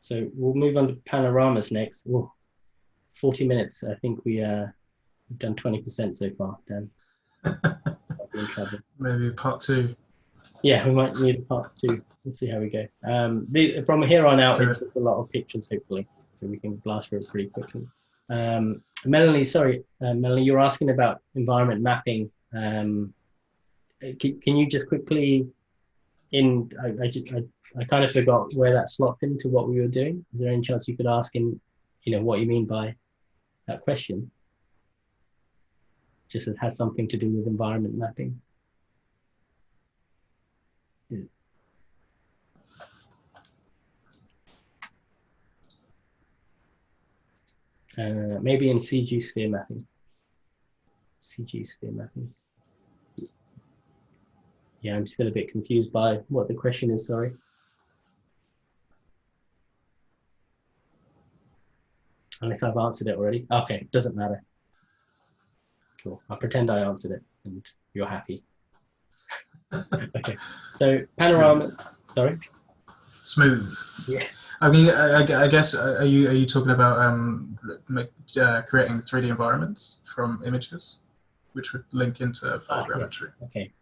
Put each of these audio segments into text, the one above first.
So we'll move on to panoramas next. Oh, 40 minutes. I think we've done 20% so far, Dan. I'll be in trouble. Maybe part 2. Yeah, we might need a part 2. We'll see how we go. From here on out, it's just a lot of pictures, hopefully, so we can blast through it pretty quickly. Melanie, Melanie, you're asking about environment mapping. Can you just quickly, I kind of forgot where that slots into what we were doing. Is there any chance you could ask in, what you mean by that question? Just it has something to do with environment mapping. Maybe in CG sphere mapping. CG sphere mapping. Yeah, I'm still a bit confused by what the question is, sorry. Unless I've answered it already. Okay, doesn't matter. Cool, I'll pretend I answered it and you're happy. Okay, so panorama, sorry? Smooth. Yeah. I mean, I guess, are you talking about creating 3D environments from images, which would link into photogrammetry? Yeah. Okay.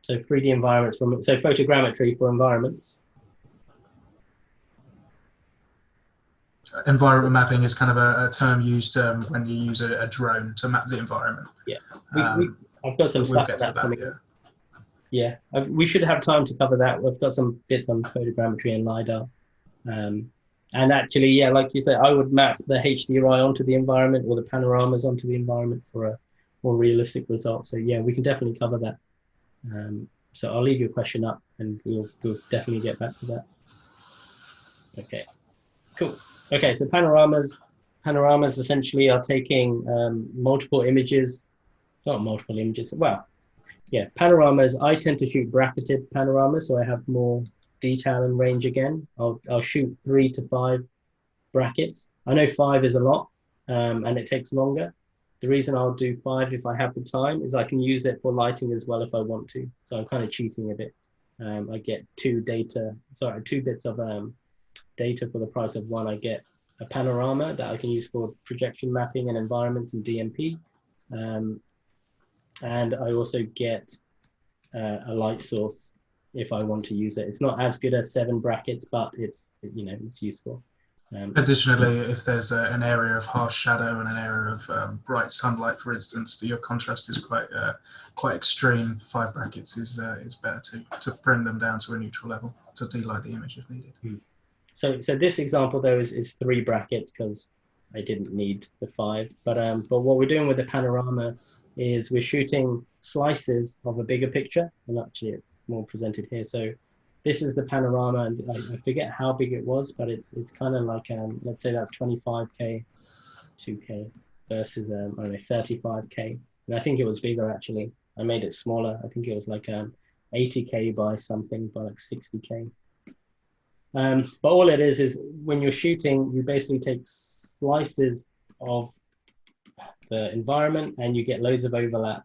So 3D environments so photogrammetry for environments. Environment mapping is kind of a term used when you use a drone to map the environment. Yeah, I've got some stuff that coming. Yeah, we should have time to cover that. We've got some bits on photogrammetry and LiDAR. And actually, yeah, like you said, I would map the HDRI onto the environment or the panoramas onto the environment for a more realistic result. So yeah, we can definitely cover that. So I'll leave your question up and we'll definitely get back to that. Okay, cool. Okay, so panoramas essentially are taking multiple images, not multiple images. Well, yeah, panoramas, I tend to shoot bracketed panoramas, so I have more detail and range again. I'll shoot 3 to 5 brackets. I know 5 is a lot and it takes longer. The reason I'll do 5 if I have the time is I can use it for lighting as well if I want to. So I'm kind of cheating a bit. I get 2 bits of data for the price of 1. I get a panorama that I can use for projection mapping and environments and DMP. And I also get a light source if I want to use it. It's not as good as 7 brackets, but it's useful. Additionally, if there's an area of harsh shadow and an area of bright sunlight, for instance, your contrast is quite extreme. 5 brackets is better to bring them down to a neutral level to delight the image if needed. So this example though is 3 brackets because I didn't need the 5. But what we're doing with the panorama is we're shooting slices of a bigger picture, and actually it's more presented here. So this is the panorama, and I forget how big it was, but it's kind of like let's say that's 25K, 2K versus I don't know, 35K, and I think it was bigger actually. I made it smaller. I think it was like 80K by something, by like 60K. But all it is when you're shooting, you basically take slices of the environment and you get loads of overlap.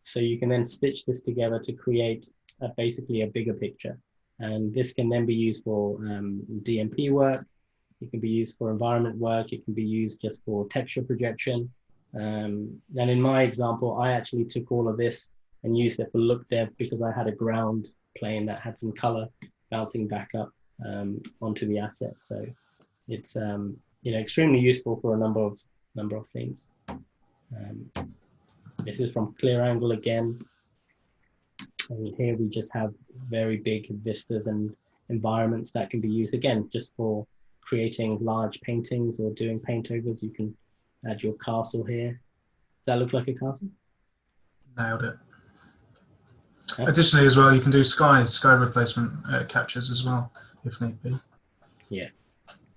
So you can then stitch this together to create basically a bigger picture. And this can then be used for DMP work. It can be used for environment work. It can be used just for texture projection. And in my example, I actually took all of this and used it for look dev because I had a ground plane that had some color bouncing back up onto the asset. So it's extremely useful for a number of things. This is from Clear Angle again. And here we just have very big vistas and environments that can be used again just for creating large paintings or doing paint overs. You can add your castle here. Does that look like a castle? Nailed it. Yeah. Additionally as well, you can do sky replacement captures as well if need be. Yeah.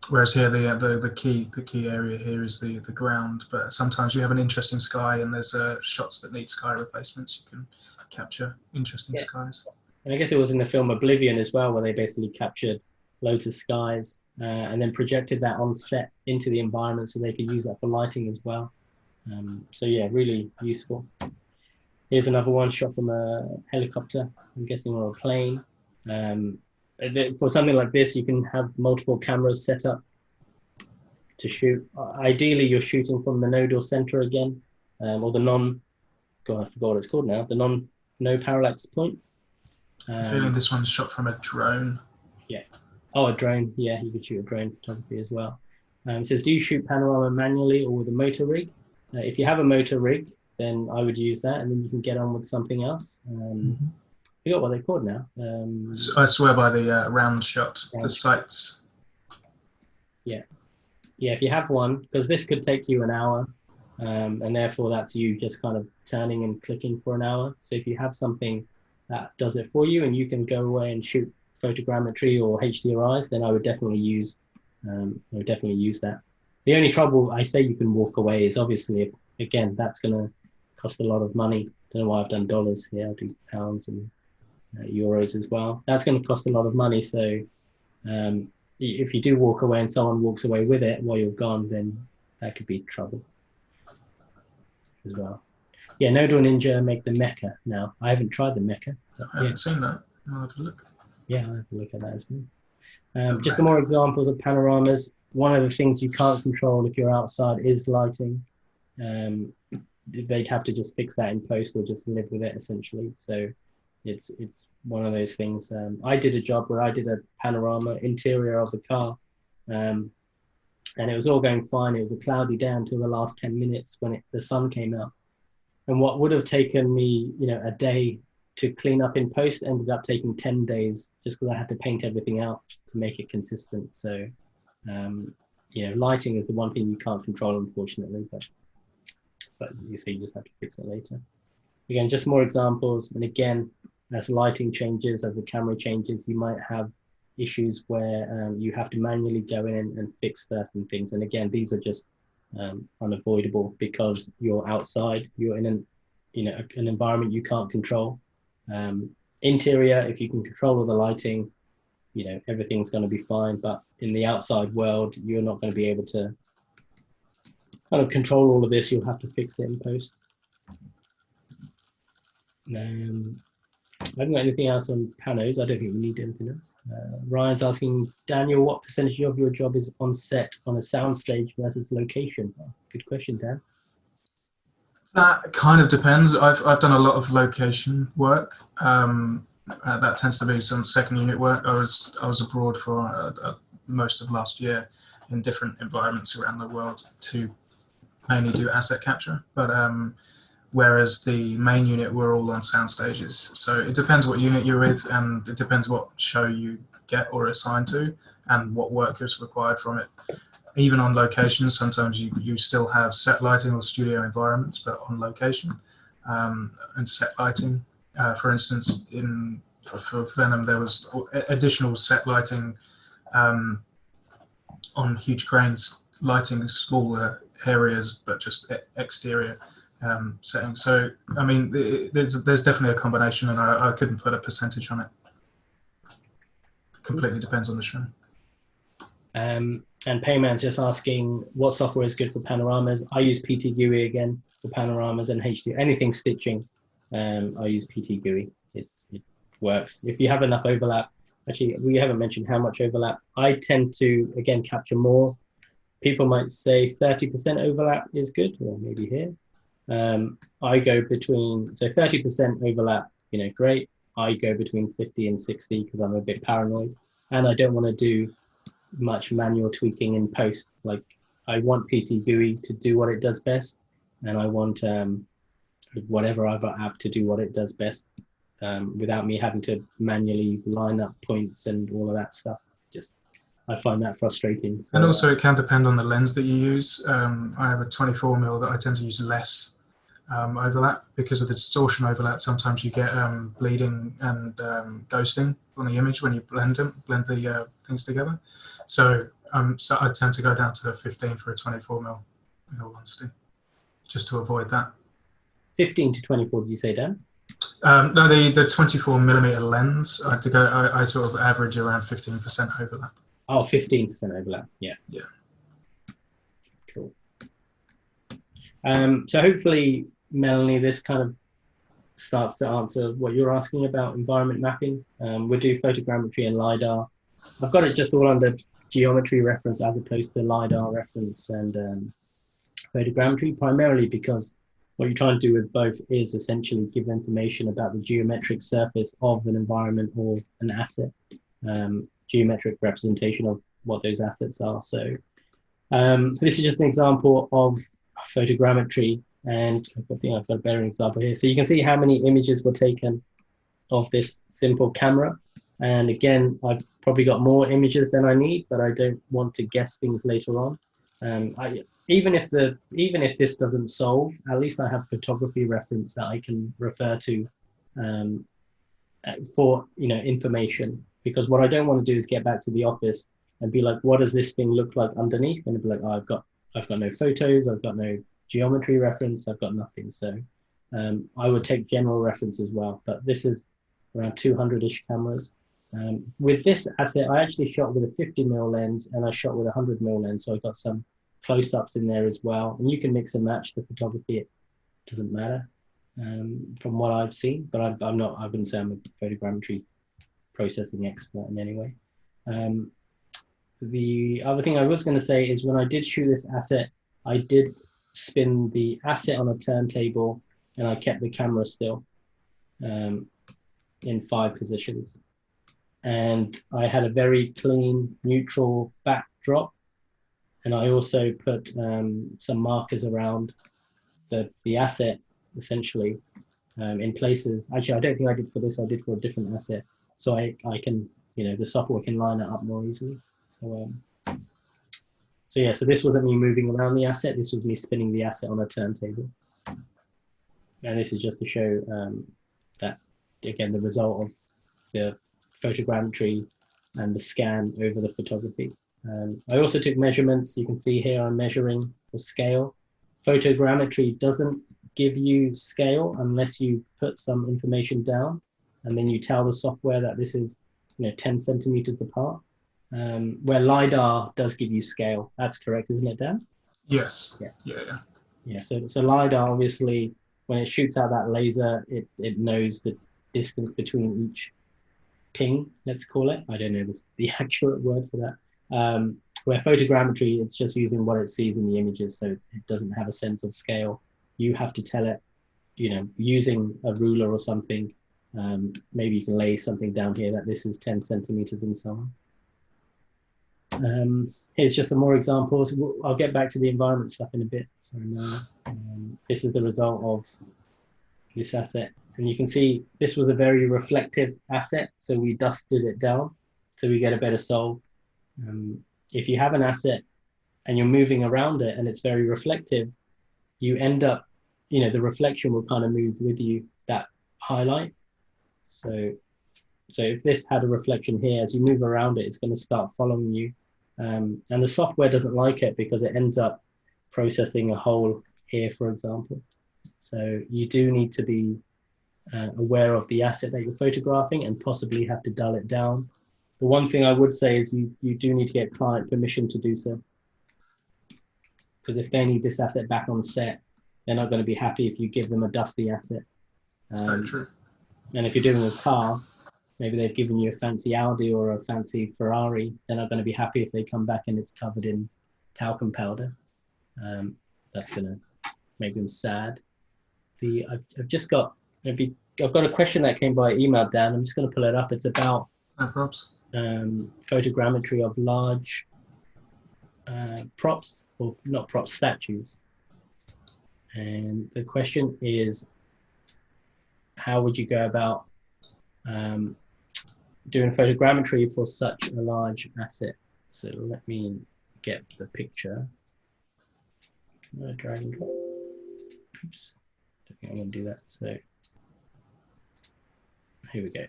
Whereas here the key area here is the ground, but sometimes you have an interesting sky and there's shots that need sky replacements. You can capture interesting skies. And I guess it was in the film Oblivion as well, where they basically captured loads of skies and then projected that on set into the environment so they could use that for lighting as well. So yeah, really useful. Here's another one shot from a helicopter, I'm guessing, or a plane. for something like this, you can have multiple cameras set up to shoot. Ideally, you're shooting from the nodal center again, or the non. God, I forgot what it's called now. The no parallax point. I'm feeling this one's shot from a drone. Yeah. Oh, a drone. Yeah, you could shoot a drone photography as well. It says, do you shoot panorama manually or with a motor rig? If you have a motor rig, then I would use that, and then you can get on with something else. I forgot what they're called now. I swear by the round shot, the sights. Yeah. Yeah, if you have one, because this could take you an hour, and therefore that's you just kind of turning and clicking for an hour. So if you have something that does it for you and you can go away and shoot photogrammetry or HDRIs, then I would definitely use that. The only trouble, I say you can walk away, is obviously, again, that's going to cost a lot of money. Don't know why I've done dollars here. I'll do pounds and euros as well. That's going to cost a lot of money. So if you do walk away and someone walks away with it while you're gone, then that could be trouble as well. Yeah, Nodal Ninja make the Mecha now. I haven't tried the Mecha. I haven't seen that. I'll have a look. Yeah, I'll have a look at that as well. Just some more examples of panoramas. One of the things you can't control if you're outside is lighting. They'd have to just fix that in post or just live with it essentially. So it's one of those things. I did a job where I did a panorama interior of the car, and it was all going fine. It was a cloudy day until the last 10 minutes when the sun came out. And what would have taken me, a day to clean up in post ended up taking 10 days just because I had to paint everything out to make it consistent. So, lighting is the one thing you can't control, unfortunately, but you see, you just have to fix it later. Again, just more examples. And again, as lighting changes, as the camera changes, you might have issues where you have to manually go in and fix certain things. And again, these are just unavoidable because you're outside, you're in an environment you can't control. Interior, if you can control all the lighting, everything's going to be fine. But in the outside world, you're not going to be able to kind of control all of this. You'll have to fix it in post. I haven't got anything else on panos. I don't think we need anything else. Ryan's asking, Daniel, what percentage of your job is on set on a soundstage versus location? Oh, good question, Dan. That kind of depends. I've done a lot of location work. That tends to be some second unit work. I was abroad for most of last year in different environments around the world to mainly do asset capture. But whereas the main unit were all on sound stages. So it depends what unit you're with, and it depends what show you get or assigned to and what work is required from it. Even on location, sometimes you still have set lighting or studio environments, but on location and set lighting. For instance, for Venom, there was additional set lighting on huge cranes, lighting smaller areas, but just exterior settings. So, I mean, there's definitely a combination, and I couldn't put a percentage on it. Completely depends on the show. And Payman's just asking what software is good for panoramas. I use PT GUI again for panoramas and HD. Anything stitching, I use PT GUI. It works. If you have enough overlap, actually, we haven't mentioned how much overlap. I tend to, again, capture more. People might say 30% overlap is good, or maybe here. I go between, so 30% overlap, great. I go between 50 and 60 because I'm a bit paranoid and I don't want to do much manual tweaking in post. Like, I want PT GUI to do what it does best, and I want whatever other app to do what it does best, without me having to manually line up points and all of that stuff. I find that frustrating. So, and also it can depend on the lens that you use. I have a 24mm that I tend to use less overlap because of the distortion overlap. Sometimes you get bleeding and ghosting on the image when you blend the things together. So I tend to go down to 15 for a 24mm, in all honesty, just to avoid that. 15 to 24, did you say, Dan? No, the 24mm lens, I sort of average around 15% overlap. Oh, 15% overlap. Yeah. Yeah. Cool. So hopefully, Melanie, this kind of starts to answer what you're asking about environment mapping. We do photogrammetry and LiDAR. I've got it just all under geometry reference as opposed to LiDAR reference and photogrammetry, primarily because what you're trying to do with both is essentially give information about the geometric surface of an environment or an asset, geometric representation of what those assets are. So this is just an example of photogrammetry, and I think I've got a better example here. So you can see how many images were taken of this simple camera. And again, I've probably got more images than I need, but I don't want to guess things later on. Even if this doesn't solve, at least I have photography reference that I can refer to for information. Because what I don't want to do is get back to the office and be like, what does this thing look like underneath? And be like, oh, I've got no photos, I've got no geometry reference, I've got nothing. So I would take general reference as well. But this is around 200-ish cameras. With this asset, I actually shot with a 50mm lens and I shot with a 100mm lens. So I got some close-ups in there as well. And you can mix and match the photography. It doesn't matter from what I've seen, but I wouldn't say I'm a photogrammetry processing expert in any way. The other thing I was going to say is when I did shoot this asset, I did spin the asset on a turntable and I kept the camera still in 5 positions. And I had a very clean, neutral backdrop. And I also put some markers around the asset, essentially, in places. Actually, I don't think I did for this. I did for a different asset. So I can, the software can line it up more easily. So yeah, so this wasn't me moving around the asset. This was me spinning the asset on a turntable. And this is just to show that, again, the result of the photogrammetry and the scan over the photography. I also took measurements. You can see here I'm measuring for scale. Photogrammetry doesn't give you scale unless you put some information down and then you tell the software that this is 10 centimeters apart. Where LiDAR does give you scale. That's correct, isn't it, Dan? Yes. Yeah. So LiDAR, obviously, when it shoots out that laser, it knows the distance between each ping, let's call it. I don't know the accurate word for that. Where photogrammetry, it's just using what it sees in the images, so it doesn't have a sense of scale. You have to tell it, using a ruler or something. Maybe you can lay something down here that this is 10 centimeters and so on. Here's just some more examples. I'll get back to the environment stuff in a bit. So this is the result of this asset. And you can see this was a very reflective asset. So we dusted it down so we get a better solve. If you have an asset and you're moving around it and it's very reflective, you end up, the reflection will kind of move with you, that highlight. So if this had a reflection here, as you move around it, it's going to start following you. And the software doesn't like it because it ends up processing a hole here, for example. So you do need to be aware of the asset that you're photographing and possibly have to dull it down. The one thing I would say is you do need to get client permission to do so. Because if they need this asset back on set, they're not going to be happy if you give them a dusty asset. That's very true. And if you're doing a car, maybe they've given you a fancy Audi or a fancy Ferrari, they're not going to be happy if they come back and it's covered in talcum powder. That's going to make them sad. I've got a question that came by email, Dan. I'm just going to pull it up. It's about photogrammetry of large props, or not props, statues. And the question is, how would you go about doing photogrammetry for such a large asset? So let me get the picture. Can I drag and drop? Oops, I don't think I'm going to do that. So here we go.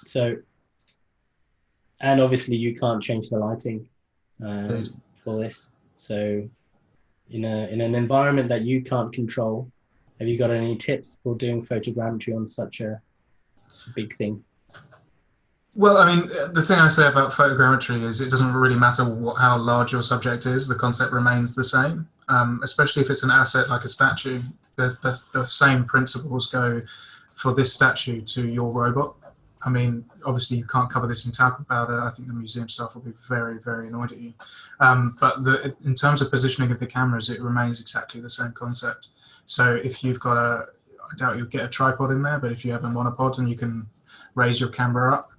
So, and obviously you can't change the lighting for this. So in an environment that you can't control, have you got any tips for doing photogrammetry on such a big thing? Well, I mean, the thing I say about photogrammetry is it doesn't really matter how large your subject is, the concept remains the same, especially if it's an asset like a statue. The same principles go for this statue to your robot. I mean, obviously you can't cover this in talcum powder. I think the museum staff will be very, very annoyed at you. But in terms of positioning of the cameras, it remains exactly the same concept. So if you've got I doubt you'll get a tripod in there, but if you have a monopod and you can raise your camera up,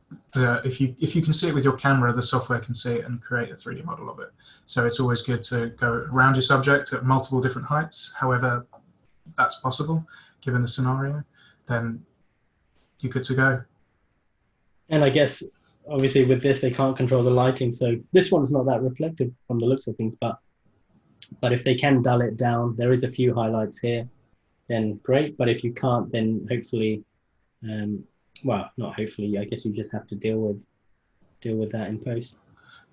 if you can see it with your camera, the software can see it and create a 3D model of it. So it's always good to go around your subject at multiple different heights. However, that's possible, given the scenario, then you're good to go. And I guess, obviously, with this, they can't control the lighting. So this one's not that reflective from the looks of things. But if they can dull it down, there is a few highlights here, then great. But if you can't, then hopefully, well, not hopefully, I guess you just have to deal with that in post.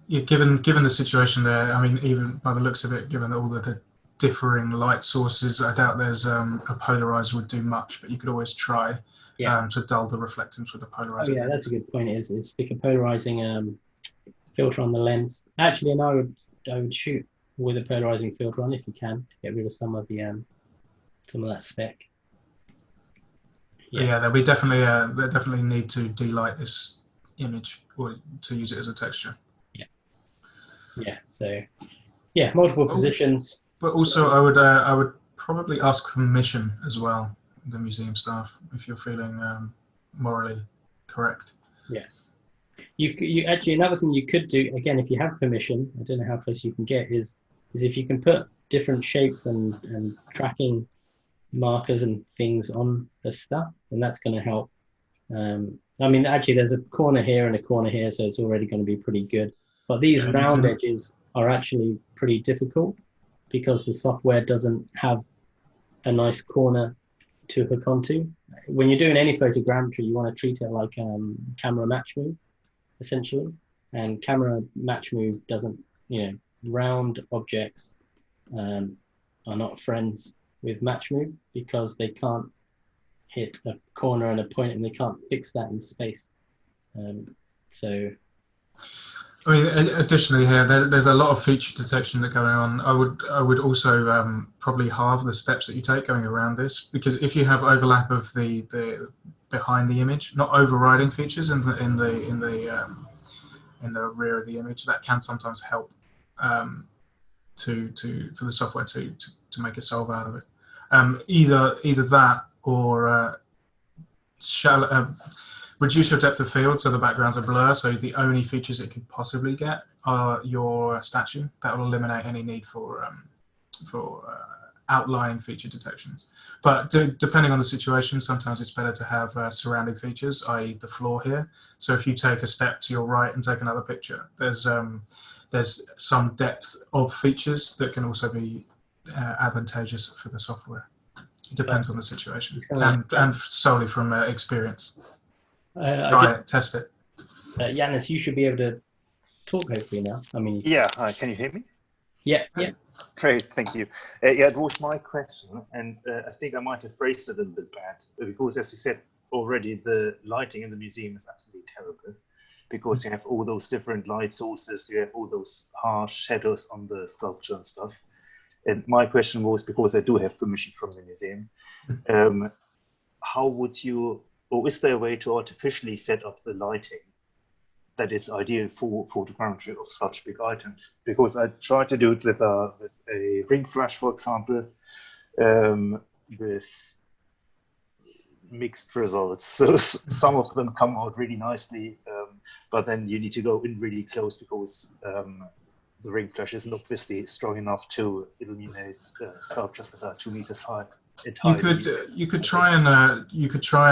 Yeah, given the situation there, I mean, even by the looks of it, given all the differing light sources, I doubt there's a polarizer would do much, but you could always try to dull the reflectance with the polarizer. Oh, yeah, that's a good point. Is stick a polarizing filter on the lens. Actually, and I would shoot with a polarizing filter on if you can, to get rid of some of that speck. Yeah, there'll be definitely they definitely need to delight this image or to use it as a texture. Yeah. So multiple positions. But also, I would probably ask permission as well, the museum staff, if you're feeling morally correct. Yeah. You actually, another thing you could do, again, if you have permission, I don't know how close you can get, is if you can put different shapes and tracking markers and things on the stuff, and that's going to help. I mean, actually, there's a corner here and a corner here, so it's already going to be pretty good. But these round edges are actually pretty difficult because the software doesn't have a nice corner to hook onto. When you're doing any photogrammetry, you want to treat it like camera match move, essentially. And camera match move doesn't, round objects are not friends with match move because they can't hit a corner and a point and they can't fix that in space. So I mean, additionally here, there's a lot of feature detection that going on. I would also probably halve the steps that you take going around this, because if you have overlap of the behind the image, not overriding features in the rear of the image, that can sometimes help for the software to make a solve out of it. Either that or reduce your depth of field so the backgrounds are blur, so the only features it could possibly get are your statue. That will eliminate any need for outlying feature detections. But depending on the situation, sometimes it's better to have surrounding features, i.e. the floor here. So if you take a step to your right and take another picture, there's some depth of features that can also be advantageous for the software. It depends on the situation and solely from experience. Try it, test it. Yanis, you should be able to talk hopefully now. I mean, yeah. Hi, can you hear me? Yeah. Great, thank you. Yeah, it was my question, and I think I might have phrased it a little bit bad because, as you said already, the lighting in the museum is absolutely terrible because you have all those different light sources, you have all those harsh shadows on the sculpture and stuff. And my question was, because I do have permission from the museum, how would you, or is there a way to artificially set up the lighting that is ideal for photogrammetry of such big items? Because I tried to do it with a ring flash, for example, with mixed results. So some of them come out really nicely, but then you need to go in really close because the ring flash isn't obviously strong enough to illuminate sculptures that are 2 meters high. You could try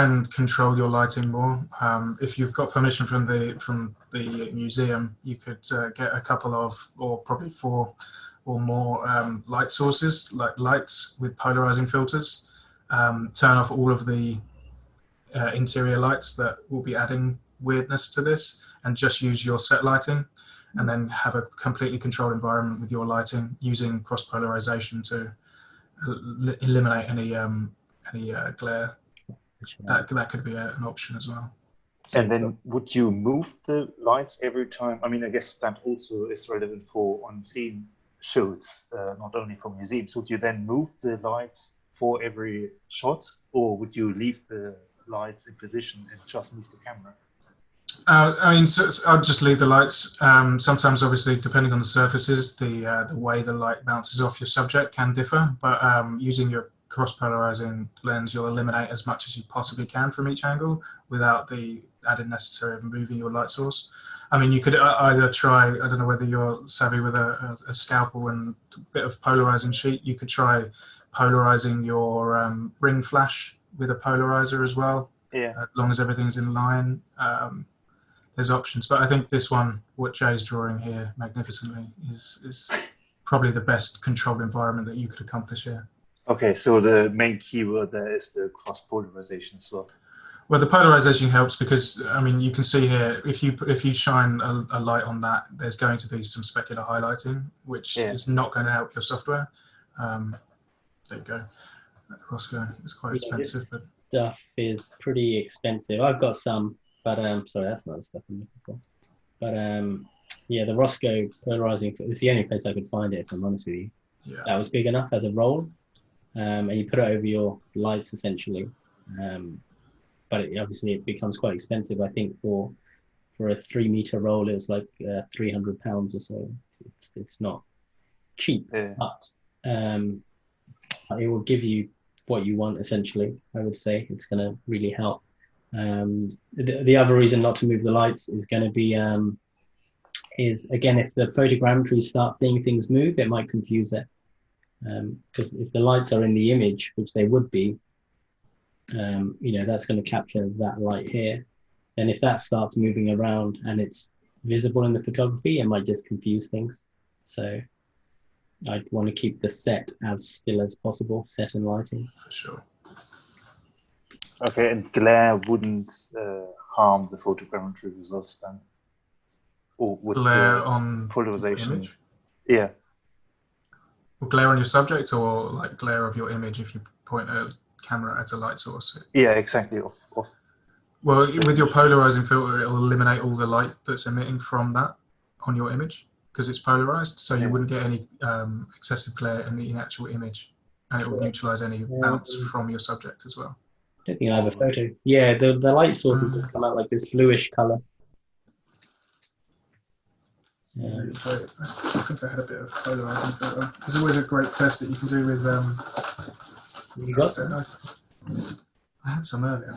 and control your lighting more. If you've got permission from the museum, you could get a couple of, or probably 4 or more light sources, like lights with polarizing filters. Turn off all of the interior lights that will be adding weirdness to this, and just use your set lighting, and then have a completely controlled environment with your lighting using cross polarization to eliminate any glare. That could be an option as well. And then would you move the lights every time? I mean, I guess that also is relevant for on-scene shoots, not only for museums. Would you then move the lights for every shot, or would you leave the lights in position and just move the camera? I mean, I'll just leave the lights. Sometimes, obviously, depending on the surfaces, the way the light bounces off your subject can differ. But using your cross-polarizing lens, you'll eliminate as much as you possibly can from each angle without the added necessary of moving your light source. I mean, you could either try, I don't know whether you're savvy with a scalpel and a bit of polarizing sheet, you could try polarizing your ring flash with a polarizer as well. Yeah. As long as everything's in line. There's options, but I think this one, what Jay's drawing here magnificently, is probably the best controlled environment that you could accomplish here. Okay, so the main keyword there is the cross-polarization as well. Well, the polarization helps because, I mean, you can see here, if you shine a light on that, there's going to be some specular highlighting, which is not going to help your software. There you go. Roscoe, it's quite expensive. But stuff is pretty expensive. I've got some, but sorry, that's not the stuff I'm looking for. But yeah, the Roscoe polarizing, it's the only place I could find it, if I'm honest with you. Yeah. That was big enough as a roll, and you put it over your lights essentially. But obviously it becomes quite expensive. I think for a 3 meter roll, it was like £300 or so. It's not cheap, but it will give you what you want essentially. I would say it's going to really help. The other reason not to move the lights is going to be is again, if the photogrammetry starts seeing things move, it might confuse it, because if the lights are in the image, which they would be, you know, that's going to capture that light here. And if that starts moving around and it's visible in the photography, it might just confuse things. So I'd want to keep the set as still as possible, set and lighting. For sure. Okay, and glare wouldn't harm the photogrammetry results then? Or would glare the on polarization? image? Yeah. Or glare on your subject, or like glare of your image if you point a camera at a light source? Yeah, exactly. Well, with your polarizing filter, it'll eliminate all the light that's emitting from that on your image because it's polarized, so you wouldn't get any excessive glare in the actual image, and it will neutralize any bounce from your subject as well. I don't think I have a photo. Yeah, the light sources will come out like this bluish color. I think I had a bit of polarizing filter. There's always a great test that you can do with. You got some? I had some earlier.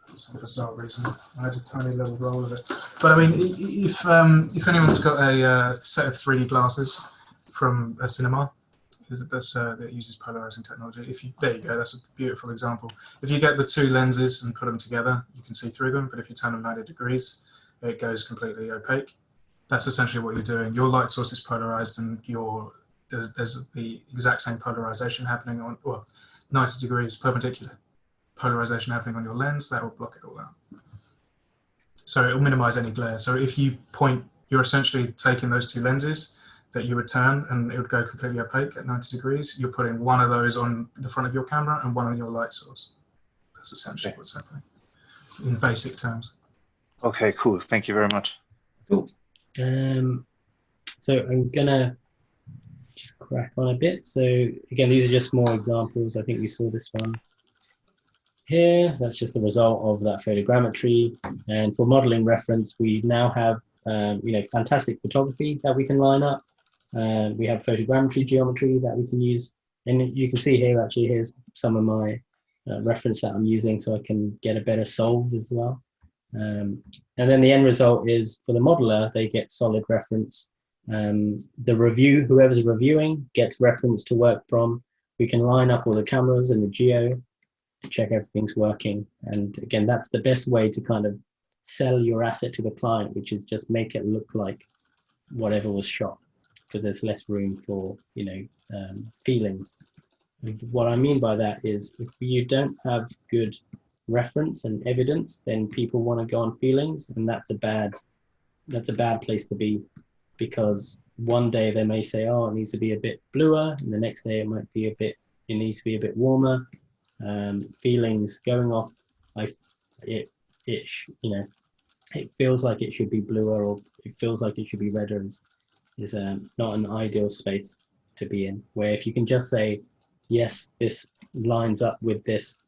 For some bizarre reason, I had a tiny little roll of it. But I mean, if anyone's got a set of 3D glasses from a cinema that uses polarizing technology, there you go. That's a beautiful example. If you get the two lenses and put them together, you can see through them. But if you turn them 90 degrees, it goes completely opaque. That's essentially what you're doing. Your light source is polarized, and there's the exact same polarization happening on 90 degrees perpendicular polarization happening on your lens. That will block it all out. So it will minimize any glare. So if you point, you're essentially taking those two lenses that you would turn, and it would go completely opaque at 90 degrees. You're putting one of those on the front of your camera and one on your light source. That's essentially what's happening in basic terms. Okay, cool. Thank you very much. Cool. So I'm gonna just crack on a bit. So again, these are just more examples. I think we saw this one here. That's just the result of that photogrammetry. And for modeling reference, we now have fantastic photography that we can line up. We have photogrammetry geometry that we can use, and you can see here. Actually, here's some of my reference that I'm using, so I can get a better solve as well. And then the end result is for the modeler, they get solid reference. The whoever's reviewing gets reference to work from. We can line up all the cameras and the geo to check everything's working. And again, that's the best way to kind of sell your asset to the client, which is just make it look like whatever was shot, because there's less room for, feelings. What I mean by that is if you don't have good reference and evidence, then people want to go on feelings, and that's a bad place to be, because one day they may say, oh, it needs to be a bit bluer, and the next day it needs to be a bit warmer. Feelings going off, it feels like it should be bluer, or it feels like it should be redder, is not an ideal space to be in. Where if you can just say, yes, this lines up with this,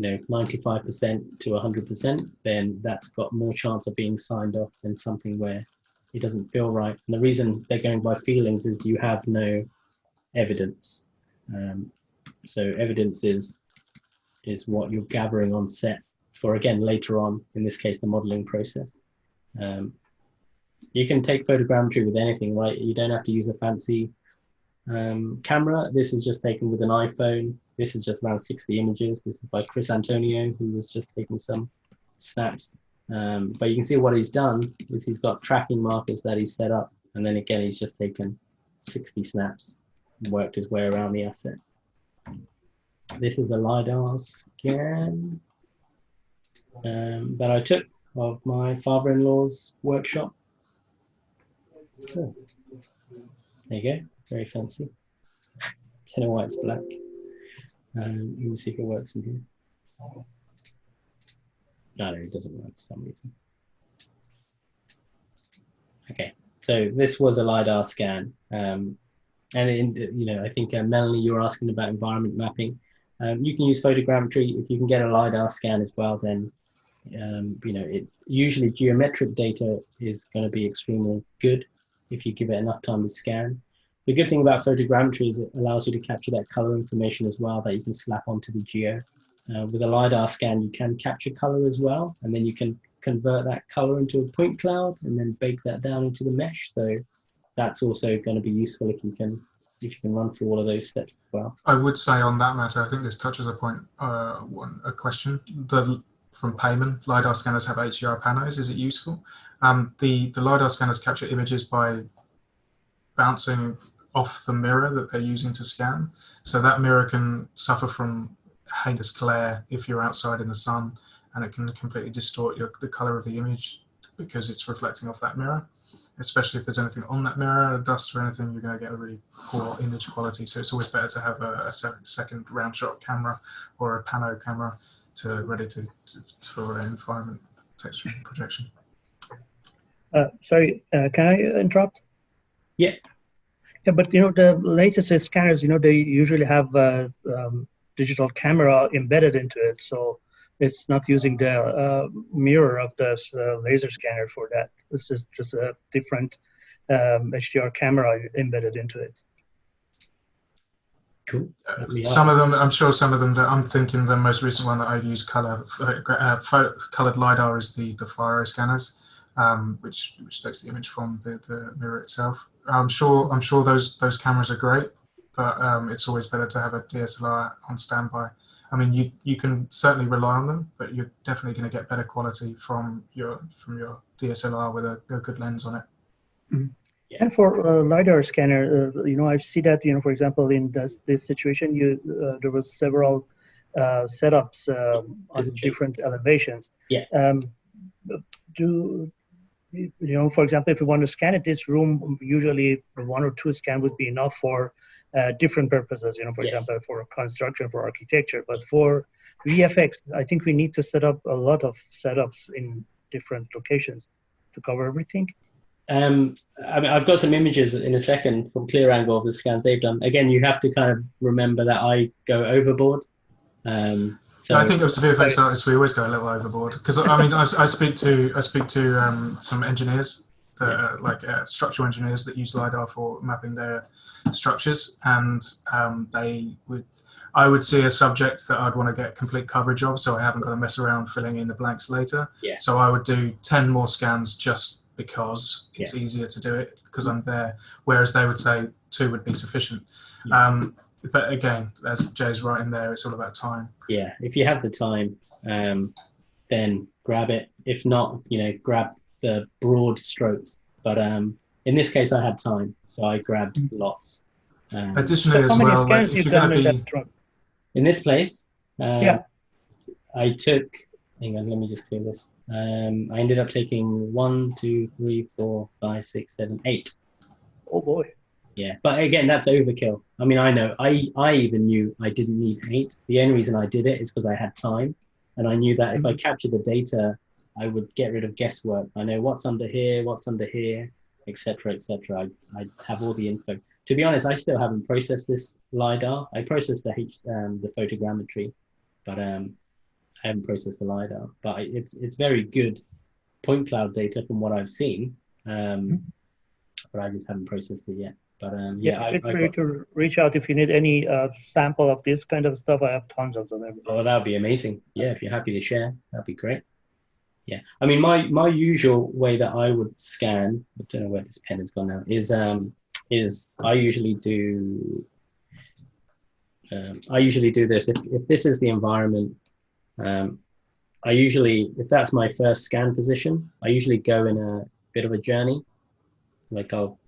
95% to 100%, then that's got more chance of being signed off than something where it doesn't feel right. And the reason they're going by feelings is you have no evidence. So evidence is what you're gathering on set for, again, later on, in this case, the modeling process. You can take photogrammetry with anything, right? You don't have to use a fancy camera. This is just taken with an iPhone. This is just around 60 images. This is by Chris Antonio, who was just taking some snaps. But you can see what he's done is he's got tracking markers that he's set up. And then again, he's just taken 60 snaps and worked his way around the asset. This is a LiDAR scan that I took of my father-in-law's workshop. Oh, there you go, very fancy. Don't know why it's black. Let me see if it works in here. No, it doesn't work for some reason. Okay, so this was a LiDAR scan. And I think Melanie, you were asking about environment mapping. You can use photogrammetry. If you can get a LiDAR scan as well, then usually geometric data is going to be extremely good if you give it enough time to scan. The good thing about photogrammetry is it allows you to capture that color information as well that you can slap onto the geo. With a LiDAR scan, you can capture color as well, and then you can convert that color into a point cloud and then bake that down into the mesh. So that's also going to be useful if you can run through all of those steps as well. I would say on that matter, I think this touches a point, a question from Payman. LiDAR scanners have HDR panos. Is it useful? The LiDAR scanners capture images by bouncing off the mirror that they're using to scan. So that mirror can suffer from heinous glare if you're outside in the sun, and it can completely distort the color of the image because it's reflecting off that mirror. Especially if there's anything on that mirror, dust or anything, you're going to get a really poor image quality. So it's always better to have a second round shot camera or a pano camera ready for environment texture projection. Sorry, can I interrupt? Yeah. Yeah, but the latest scanners, they usually have digital camera embedded into it, so it's not using the mirror of the laser scanner for that. This is just a different HDR camera embedded into it. Cool. Some of them, I'm sure some of them, I'm thinking the most recent one that I've used colored LiDAR is the Faro scanners, which takes the image from the mirror itself. I'm sure those cameras are great, but it's always better to have a DSLR on standby. I mean, you can certainly rely on them, but you're definitely going to get better quality from your DSLR with a good lens on it. Mm-hmm. Yeah. And for LiDAR scanner, I see that, for example, in this situation, there was several setups on different elevations. Yeah. For example, if you want to scan it, this room, usually 1 or 2 scan would be enough for different purposes, for example, for construction, for architecture. But for VFX, I think we need to set up a lot of setups in different locations to cover everything. I've got some images in a second from clear angle of the scans they've done. Again, you have to kind of remember that I go overboard. So I think as VFX artists, we always go a little overboard because I speak to some engineers that structural engineers that use LiDAR for mapping their structures, and I would see a subject that I'd want to get complete coverage of, so I haven't got to mess around filling in the blanks later. Yeah. So I would do 10 more scans just because it's easier to do it because I'm there, whereas they would say 2 would be sufficient. Yeah. But again, as Jay's right in there, it's all about time. Yeah, if you have the time, then grab it. If not, grab the broad strokes. But in this case, I had time, so I grabbed lots. Additionally, so as how many well, scans you've done in that truck? In this place, Yeah. I took. Hang on, let me just clear this. I ended up taking 1, 2, 3, 4, 5, 6, 7, 8. Oh boy. Yeah, but again, that's overkill. I mean, I know. I even knew I didn't need 8. The only reason I did it is because I had time, and I knew that if I captured the data, I would get rid of guesswork. I know what's under here, etc., etc. I have all the info. To be honest, I still haven't processed this LiDAR. I processed the photogrammetry, but I haven't processed the LiDAR, but it's very good point cloud data from what I've seen. But I just haven't processed it yet. But feel free to reach out if you need any sample of this kind of stuff. I have tons of them. Oh, that would be amazing. Yeah, if you're happy to share, that'd be great. Yeah, I mean, my usual way that I would scan, I don't know where this pen has gone now, is I usually do this. If this is the environment, I usually, if that's my first scan position, I usually go in a bit of a journey. Like I'll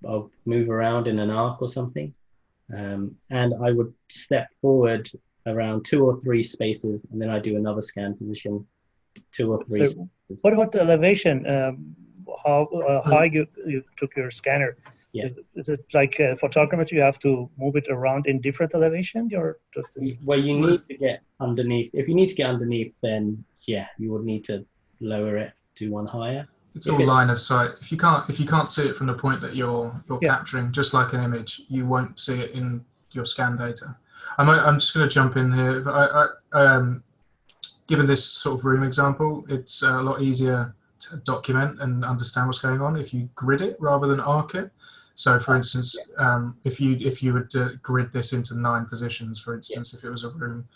move around in an arc or something, and I would step forward around 2 or 3 spaces, and then I do another scan position, 2 or 3 spaces. What about the elevation? How high you took your scanner? Yeah. Is it like photogrammetry? You have to move it around in different elevation, or just? Well, you need to get underneath. If you need to get underneath, then yeah, you would need to lower it to one higher. It's all line of sight. If you can't see it from the point that you're capturing, just like an image, you won't see it in your scan data. I'm just going to jump in here. Given this sort of room example, it's a lot easier to document and understand what's going on if you grid it rather than arc it. So, for instance, if you would grid this into 9 positions, for instance, if it was a room,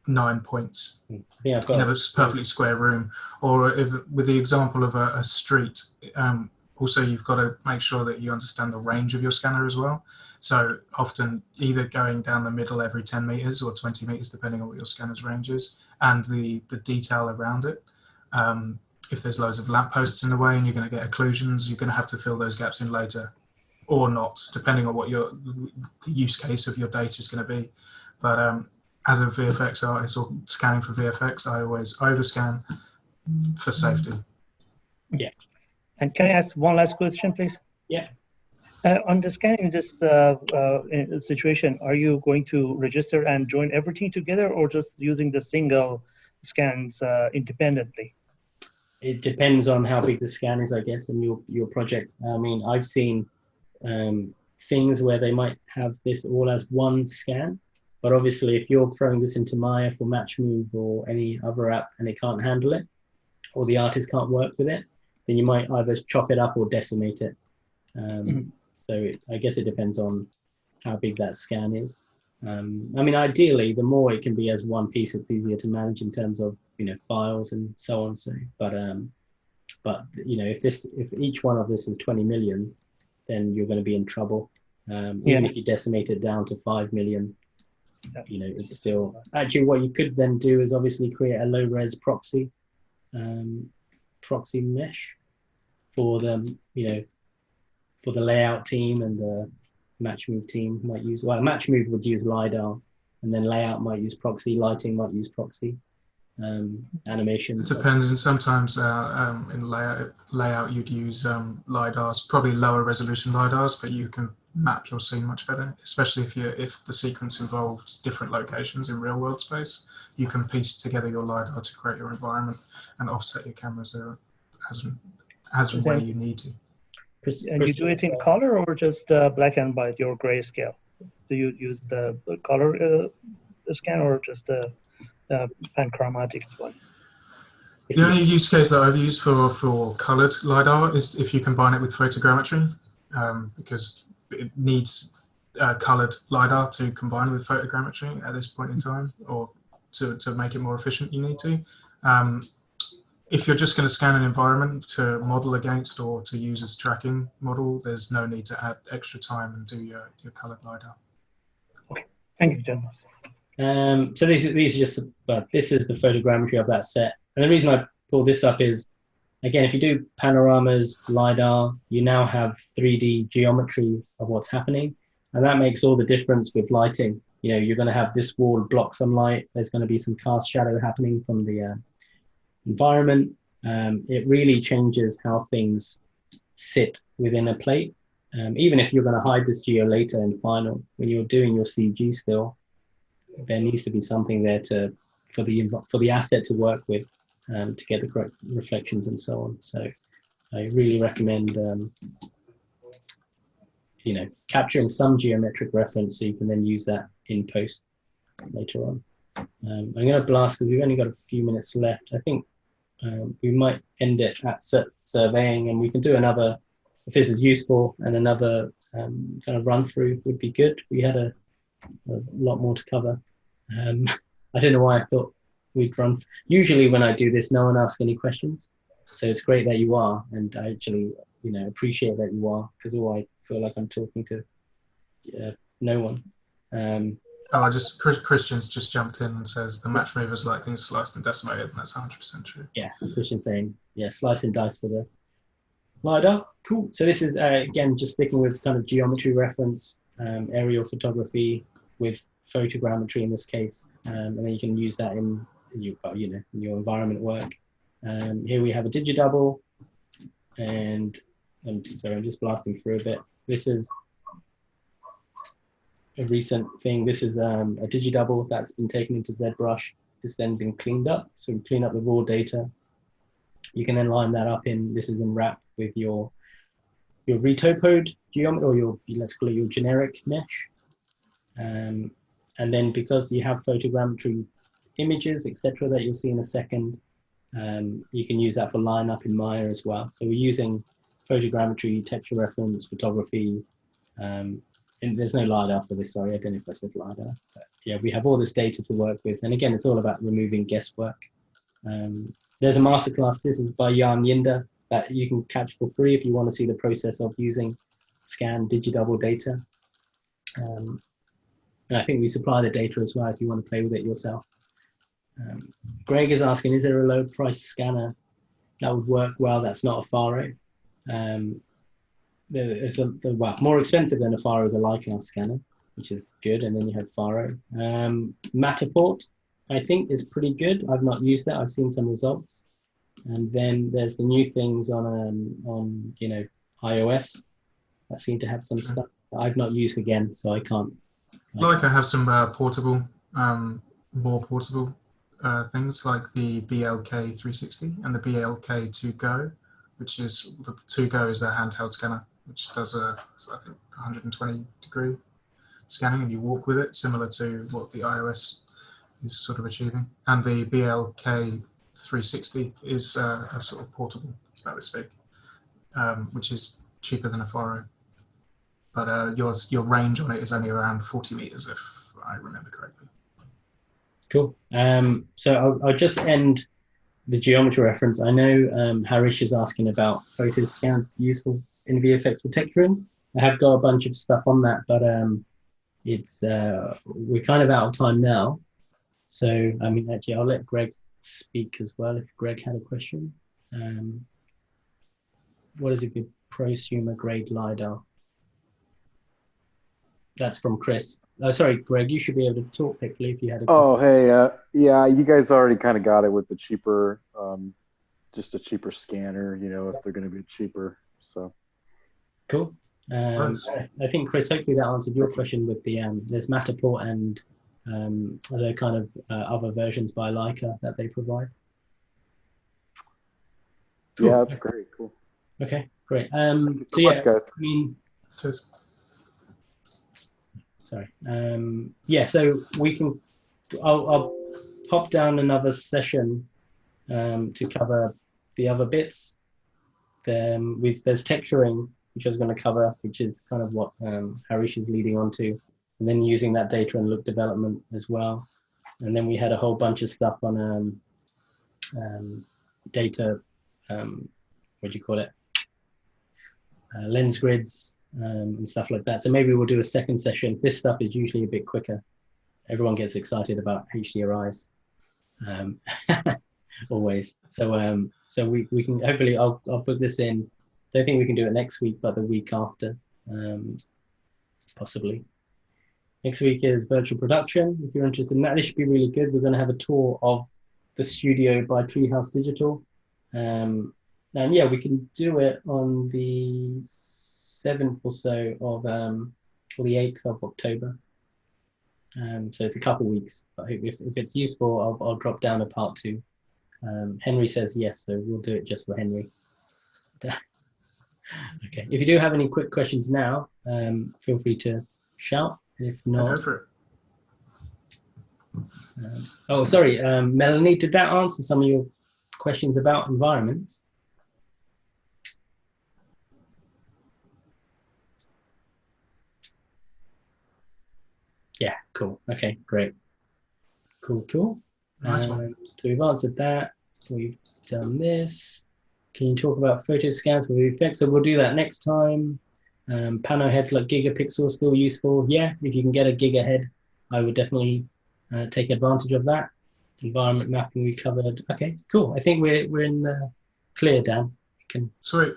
9 points, it's a perfectly square room. Or if, with the example of a street, also you've got to make sure that you understand the range of your scanner as well. So often either going down the middle every 10 meters or 20 meters, depending on what your scanner's range is, and the detail around it. If there's loads of lampposts in the way and you're going to get occlusions, you're going to have to fill those gaps in later, or not, depending on what the use case of your data is going to be. But as a VFX artist or scanning for VFX, I always overscan for safety. Yeah. And can I ask one last question, please? Yeah. On the scanning this situation, are you going to register and join everything together, or just using the single scans independently? It depends on how big the scan is, I guess, and your project. I mean, I've seen things where they might have this all as one scan, but obviously if you're throwing this into Maya for MatchMove or any other app and it can't handle it, or the artist can't work with it, then you might either chop it up or decimate it. So I guess it depends on how big that scan is. I mean, ideally, the more it can be as one piece, it's easier to manage in terms of, files and so on. So, but if each one of this is 20 million, then you're going to be in trouble. Even if you decimate it down to 5 million, it's still actually what you could then do is obviously create a low res proxy mesh for them, for the layout team, and the MatchMove team might use, MatchMove would use LiDAR, and then layout might use proxy, lighting might use proxy, animation. It depends, and sometimes in layout you'd use LiDARs, probably lower resolution LiDARs, but you can map your scene much better, especially if the sequence involves different locations in real world space. You can piece together your LiDAR to create your environment and offset your cameras there as where you need to. And you do it in color or just black and white, your grayscale? Do you use the color scan or just the panchromatic one? The only use case that I've used for colored LiDAR is if you combine it with photogrammetry, because it needs colored LiDAR to combine with photogrammetry at this point in time, or to make it more efficient, you need to. If you're just going to scan an environment to model against or to use as tracking model, there's no need to add extra time and do your colored LiDAR. Okay, thank you, gentlemen. So these are just, this is the photogrammetry of that set. And the reason I pull this up is, again, if you do panoramas, LiDAR, you now have 3D geometry of what's happening. And that makes all the difference with lighting. You're going to have this wall block some light. There's going to be some cast shadow happening from the environment. It really changes how things sit within a plate. Even if you're going to hide this geo later in final, when you're doing your CG still, there needs to be something there for the asset to work with, to get the correct reflections and so on. So I really recommend capturing some geometric reference so you can then use that in post later on. I'm going to blast because we've only got a few minutes left. I think we might end it at surveying, and we can do another, if this is useful, and another kind of run through would be good. We had a lot more to cover. I don't know why I thought we'd run. Usually when I do this, no one asks any questions. So it's great that you are, and I actually, appreciate that you are, because otherwise I feel like I'm talking to no one. Christian's just jumped in and says the match movers like things sliced and decimated, and that's 100% true. Yeah, so Christian's saying, slice and dice for the LiDAR. Cool. So this is, again, just sticking with kind of geometry reference, aerial photography with photogrammetry in this case, and then you can use that in your environment work. Here we have a digidouble, and I'm just blasting through a bit. This is a recent thing. This is a digidouble that's been taken into ZBrush. It's then been cleaned up. So we clean up the raw data. You can then line that up this is in wrap with your retopoed geometry, or let's call it your generic mesh. And then because you have photogrammetry images, etc., that you'll see in a second, you can use that for line up in Maya as well. So we're using photogrammetry, texture reference, photography, and there's no LiDAR for this, sorry, I don't know if I said LiDAR. But yeah, we have all this data to work with. And again, it's all about removing guesswork. There's a masterclass, this is by Jan Yinder, that you can catch for free if you want to see the process of using scan digidouble data. And I think we supply the data as well if you want to play with it yourself. Greg is asking, is there a low price scanner that would work well that's not a Faro? It's more expensive than a Faro is a Leica scanner, which is good, and then you have Faro. Matterport, I think, is pretty good. I've not used that. I've seen some results. And then there's the new things on iOS that seem to have some stuff that I've not used again, so I can't. Leica have some portable, more portable things like the BLK 360 and the BLK 2 Go, which is the 2 Go is their handheld scanner, which does I think 120 degree scanning, and you walk with it, similar to what the iOS is sort of achieving. And the BLK 360 is a sort of portable, it's about this big, which is cheaper than a Faro. But your range on it is only around 40 meters, if I remember correctly. Cool. So I'll just end the geometry reference. I know Harish is asking about photo scans useful in VFX for texturing. I have got a bunch of stuff on that, but we're kind of out of time now. So I mean, actually, I'll let Greg speak as well if Greg had a question. What is a good prosumer grade LiDAR? That's from Chris. Sorry, Greg, you should be able to talk quickly if you had a question. Oh, hey, yeah, you guys already kind of got it with the cheaper, just a cheaper scanner, if they're going to be cheaper. So cool. I think, Chris, hopefully that answered your question with the there's Matterport and other kind of other versions by Leica that they provide. Cool. Yeah, that's great. Cool. Okay, great. Thank you so much, guys. I mean, cheers. Sorry. So we can. I'll pop down another session to cover the other bits. There's texturing, which I was going to cover, which is kind of what Harish is leading on to, and then using that data and look development as well. And then we had a whole bunch of stuff on data. What do you call it? Lens grids. And stuff like that. So maybe we'll do a second session. This stuff is usually a bit quicker. Everyone gets excited about HDRIs, always. So we can hopefully I'll put this in. Don't think we can do it next week, but the week after, possibly. Next week is virtual production. If you're interested in that, this should be really good. We're going to have a tour of the studio by Treehouse Digital, and yeah, we can do it on the 7th or so of or the 8th of October. So it's a couple of weeks, but if it's useful, I'll drop down a part 2. Henry says yes, so we'll do it just for Henry. Okay, if you do have any quick questions now, feel free to shout. If not, go for it. Oh, sorry, Melanie, did that answer some of your questions about environments? Yeah, cool. Okay, great. Cool. Nice one. So we've answered that. We've done this. Can you talk about photo scans with effects? So we'll do that next time. Pano heads like gigapixel still useful. Yeah, if you can get a gigahead, I would definitely take advantage of that. Environment mapping we covered. Okay, cool. I think we're in the clear, Dan. Sweet.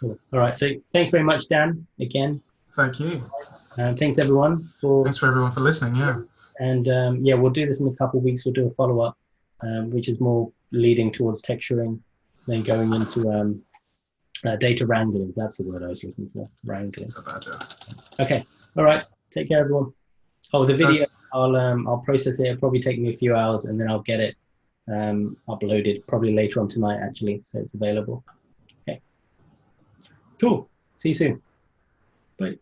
Cool. All right. So thanks very much, Dan. Again. Thank you. Thanks everyone Thanks for everyone for listening. Yeah. And yeah, we'll do this in a couple of weeks. We'll do a follow-up, which is more leading towards texturing, then going into data wrangling. That's the word I was looking for, wrangling. It's a bad job. Okay, all right. Take care, everyone. Oh, the Thanks, video, guys. I'll process it. It'll probably take me a few hours, and then I'll get it uploaded probably later on tonight, actually, so it's available. Okay, cool. See you soon. Bye.